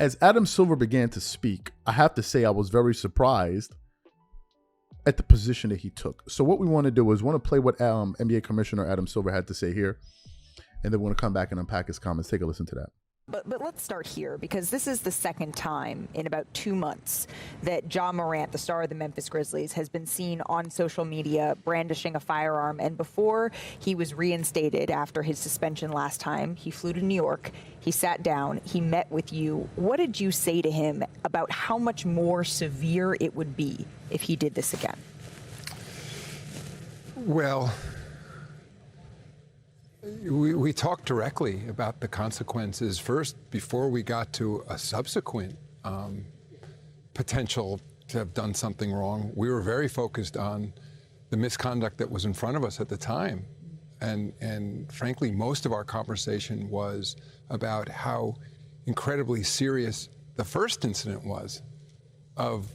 as Adam Silver began to speak, I have to say I was very surprised at the position that he took. So what we want to do is want to play what NBA Commissioner Adam Silver had to say here, and then we're going to come back and unpack his comments. Take a listen to that. But let's start here, because this is the second time in about 2 months that Ja Morant, the star of the Memphis Grizzlies, has been seen on social media brandishing a firearm. And before he was reinstated after his suspension last time, he flew to New York. He sat down. He met with you. What did you say to him about how much more severe it would be if he did this again? Well, we talked directly about the consequences first before we got to a subsequent potential to have done something wrong. We were very focused on the misconduct that was in front of us at the time. And frankly, most of our conversation was about how incredibly serious the first incident was of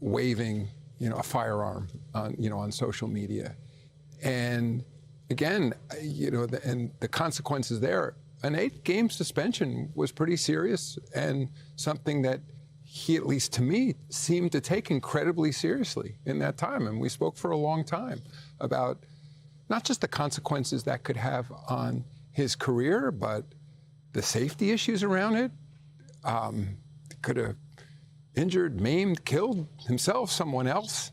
waving, a firearm on social media. And again, and the consequences there, an 8-game suspension was pretty serious and something that he, at least to me, seemed to take incredibly seriously in that time. And we spoke for a long time about not just the consequences that could have on his career, but the safety issues around it. Could have injured, maimed, killed himself, someone else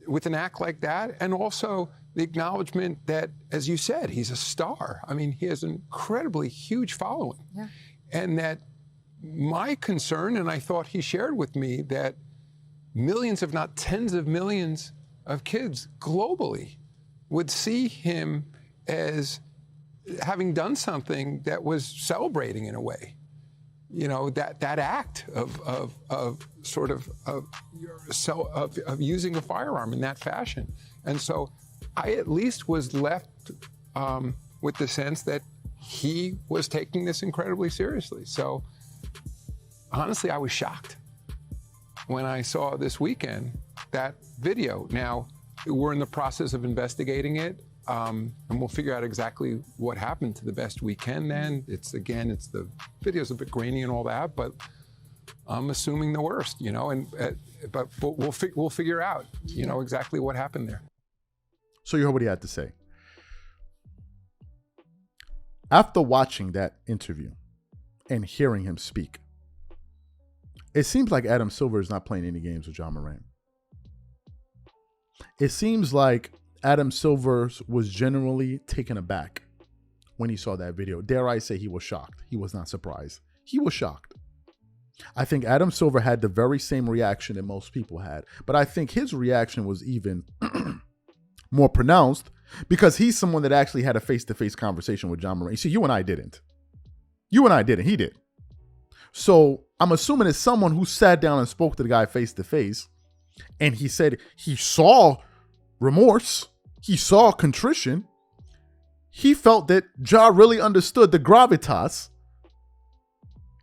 with an act like that. And also the acknowledgement that, as you said, he's a star. I mean, he has an incredibly huge following. Yeah. And that my concern, and I thought he shared with me, that millions, if not tens of millions of kids globally would see him as having done something that was celebrating in a way. That act of using a firearm in that fashion. And so I at least was left with the sense that he was taking this incredibly seriously. So honestly, I was shocked when I saw this weekend that video. Now, we're in the process of investigating it, and we'll figure out exactly what happened to the best we can then. It's the video's a bit grainy and all that, but I'm assuming the worst, but we'll figure out, exactly what happened there. So you heard what he had to say. After watching that interview and hearing him speak, it seems like Adam Silver is not playing any games with Ja Morant. It seems like Adam Silver was generally taken aback when he saw that video. Dare I say he was shocked. He was not surprised. He was shocked. I think Adam Silver had the very same reaction that most people had, but I think his reaction was even more pronounced because he's someone that actually had a face-to-face conversation with Ja Morant. You see, you and I didn't. He did. So I'm assuming it's someone who sat down and spoke to the guy face-to-face, and he said he saw remorse, he saw contrition. He felt that Ja really understood the gravitas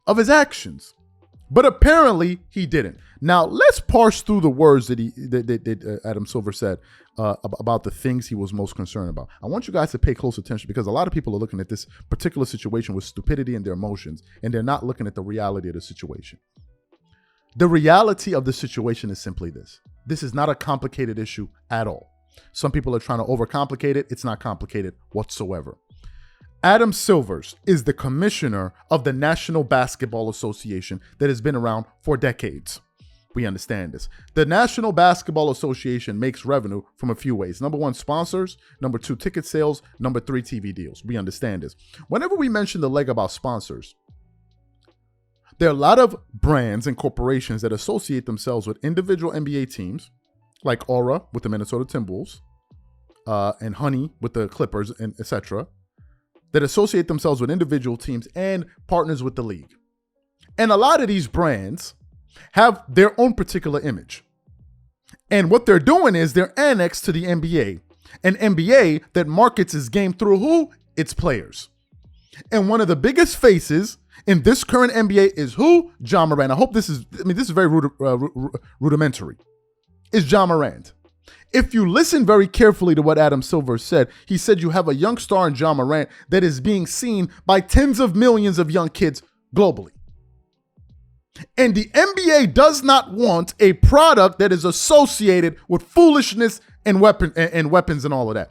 of his actions. But apparently he didn't. Now let's parse through the words that Adam Silver said about the things he was most concerned about. I want you guys to pay close attention because a lot of people are looking at this particular situation with stupidity in their emotions, and they're not looking at the reality of the situation. The reality of the situation is simply this. This is not a complicated issue at all. Some people are trying to overcomplicate it. It's not complicated whatsoever. Adam Silver is the commissioner of the National Basketball Association that has been around for decades. We understand this. The National Basketball Association makes revenue from a few ways. Number 1, sponsors. Number 2, ticket sales. Number 3, TV deals. We understand this. Whenever we mention the leg about sponsors, there are a lot of brands and corporations that associate themselves with individual NBA teams, like Aura with the Minnesota Timberwolves, and Honey with the Clippers, and etc., that associate themselves with individual teams and partners with the league. And a lot of these brands have their own particular image. And what they're doing is they're annexed to the NBA, an NBA that markets its game through who? Its players. And one of the biggest faces in this current NBA is who? Ja Morant. I hope this is very rudimentary. Is Ja Morant. If you listen very carefully to what Adam Silver said, he said you have a young star in Ja Morant that is being seen by tens of millions of young kids globally. And the NBA does not want a product that is associated with foolishness and weapons and all of that.